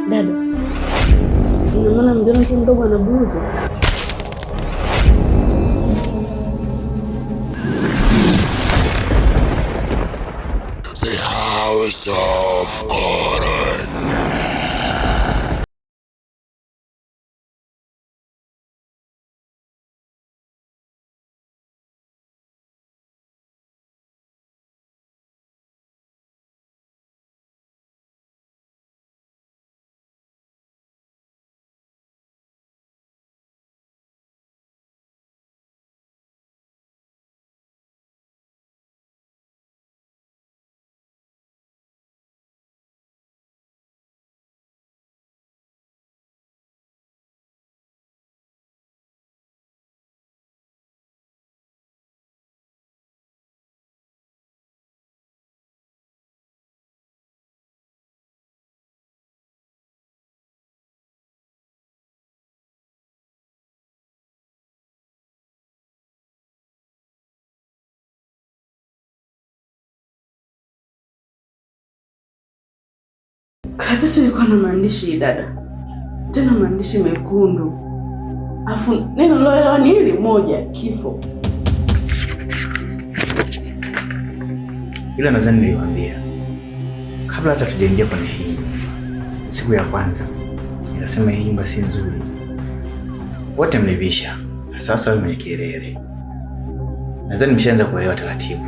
Dada, ina maana mjane mdogo anabuzu? The House of Horror. Karatasi ilikuwa na maandishi dada, tena maandishi mekundu, afu neno loelewa ni hili moja, kifo. Ila nadhani niliwaambia kabla hata tujaingia kwenye hii nyumba, siku ya kwanza nikasema hii nyumba si nzuri. Wote mlibisha, na sasa wewe mwenye kelele. Nadhani mshaanza kuelewa taratibu.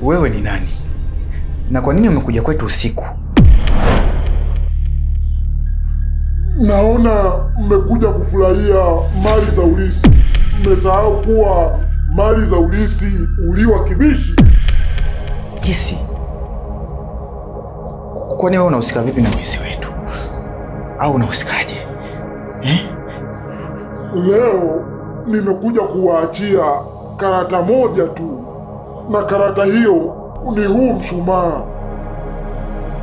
Wewe ni nani? Na kwa nini umekuja kwetu usiku? Naona mmekuja kufurahia mali za ulisi. Mmesahau kuwa mali za ulisi uliwa kibishi. Kisi, kwani wewe unahusika vipi na ulisi wetu? Au unahusikaje? Leo nimekuja kuwaachia karata moja tu na karata hiyo ni huu mshumaa.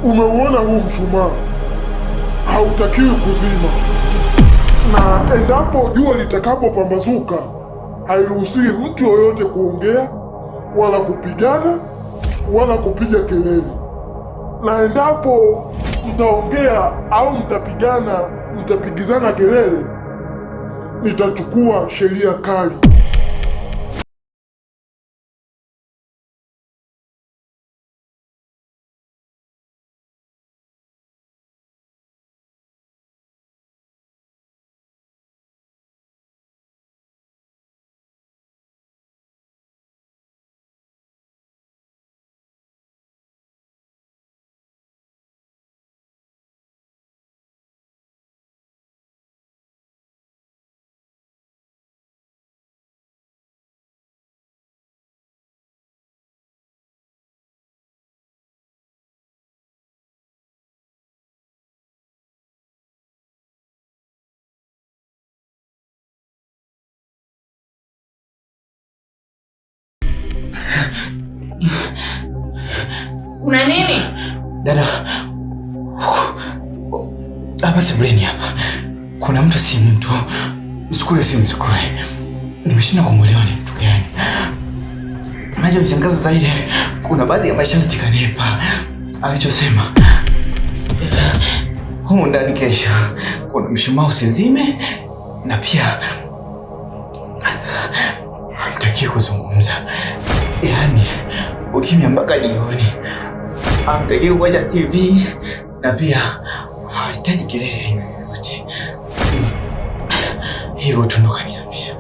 Umeuona huu mshumaa? Hautakiwi kuzima, na endapo jua litakapopambazuka hairuhusiwi mtu yoyote kuongea wala kupigana wala kupiga kelele. Na endapo mtaongea au mtapigizana kelele, nitachukua sheria kali. Kuna nini? Dada, hapa sebuleni hapa kuna mtu, si mtu, msukule si msukule. Nimeshinda kumuelewa ni mtu gani. Anachoshangaza zaidi, kuna baadhi ya masharti kanipa. Alichosema humu ndani kesho kuna mshumaa usizime, na pia hamtaki kuzungumza, yaani ukimya mpaka jioni. Hamtaki kuwasha TV, na pia hahitaji kelele aina yoyote. Hivyo tu ndo kaniambia.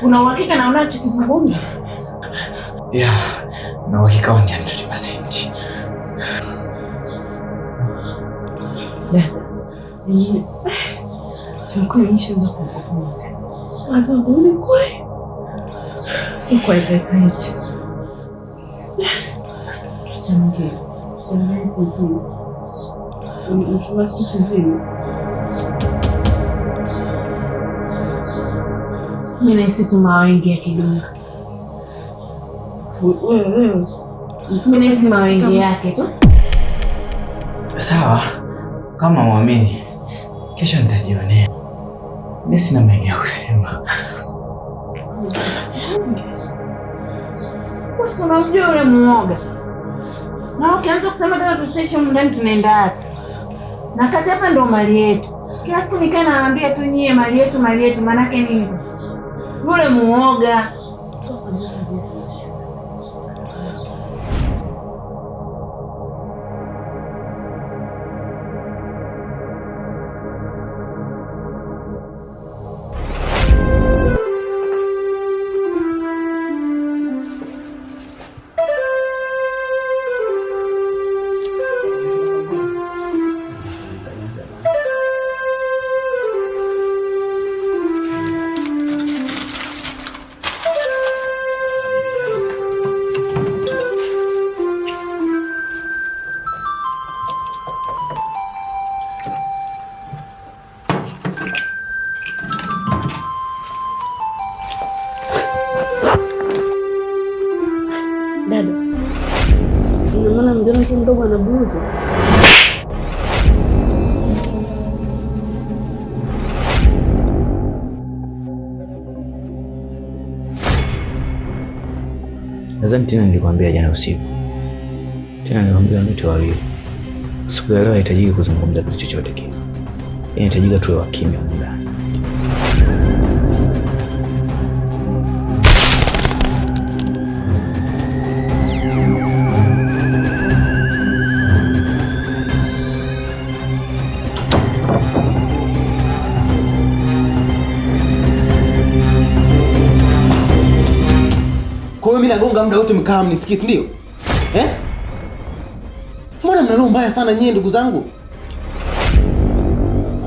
Una uhakika na unachokizungumza? Ya, na uhakika wa 100%. Sikuonyesha za kukukumbuka. Azunguni kweli. Siko hivi. Usiongee. Usiongee tu. Unashua siku nzima. Mimi nahisi tumawengi ya kidunga. Wewe. Mimi nahisi mawengi yake tu. Sawa. Kama muamini, kesho nitajionea. Mimi sina mengi ya kusema. Wewe unamjua yule muoga. Na ukianza kusema tena tusishe ndani tunaenda wapi? Na kazi hapa ndio mali yetu. Kila siku nikaa naambia tu nyie mali yetu maana yake nini? Yule muoga. Dada, ina maana mjana tu mdogo anabuza. Nadhani tena nilikwambia jana usiku. Tena nilikwambia nyote wawili. Siku ya leo haitajiki kuzungumza kitu chochote kile. Inahitajika tuwe wakimya muda. Kwa hiyo mimi nagonga muda wote mkaa mnisikii, si ndio? Mbona mna roho mbaya sana nyie ndugu zangu?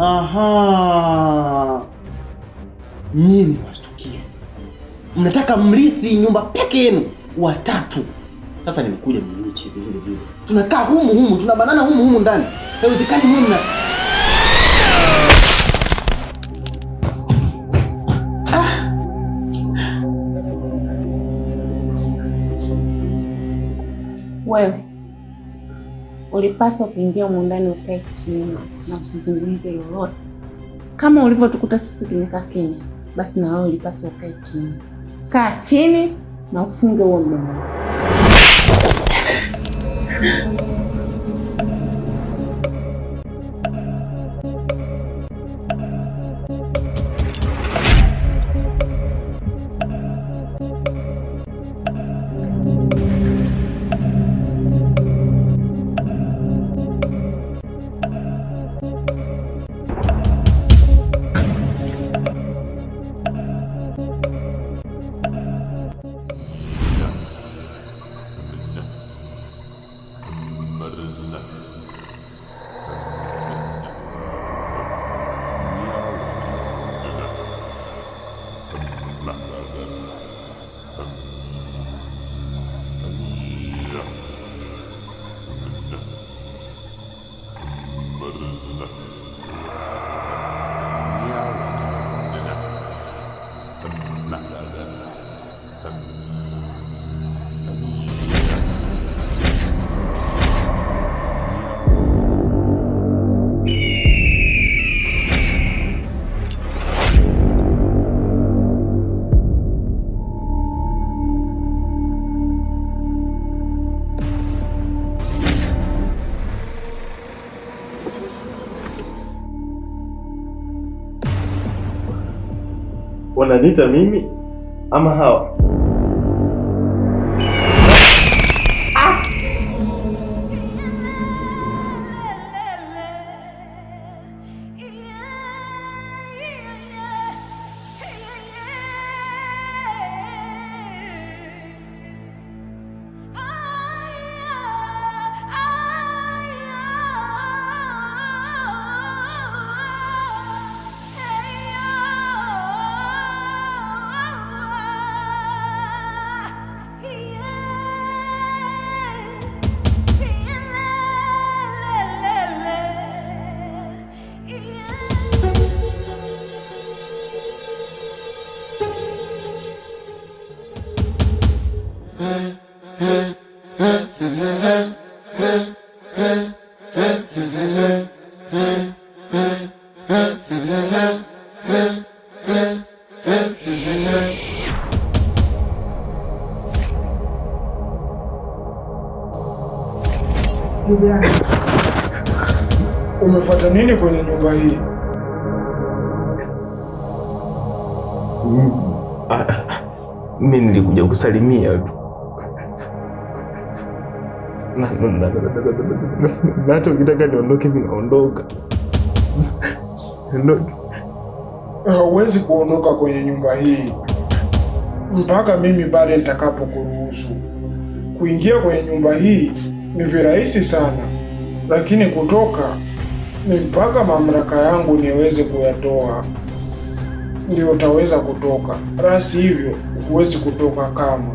Aha. Nyie ni washtukie. Mnataka mlisi nyumba peke yenu watatu. Sasa nimekuja mwenye chizi vile vile. Tunakaa humu, tunabanana humu ndani. Haiwezekani mwe mna Wewe ulipaswa kuingia humu ndani, ukae chini na usizungumze lolote. Kama ulivyotukuta sisi tumekaa kimya, basi na wewe ulipaswa ukae chini. Kaa chini na ufunge huo mdomo. Wananiita mimi ama hawa? Umefuata nini kwenye nyumba hii? Mimi nilikuja kusalimia tu. Na hata ukitaka niondoke mimi naondoka. Hauwezi kuondoka kwenye nyumba hii mpaka mimi pale nitakapokuruhusu. Kuingia kwenye nyumba hii ni virahisi sana, lakini kutoka ni mpaka mamlaka yangu niweze kuyatoa ndio utaweza kutoka. Rasi hivyo huwezi kutoka kamwe.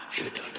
Shit.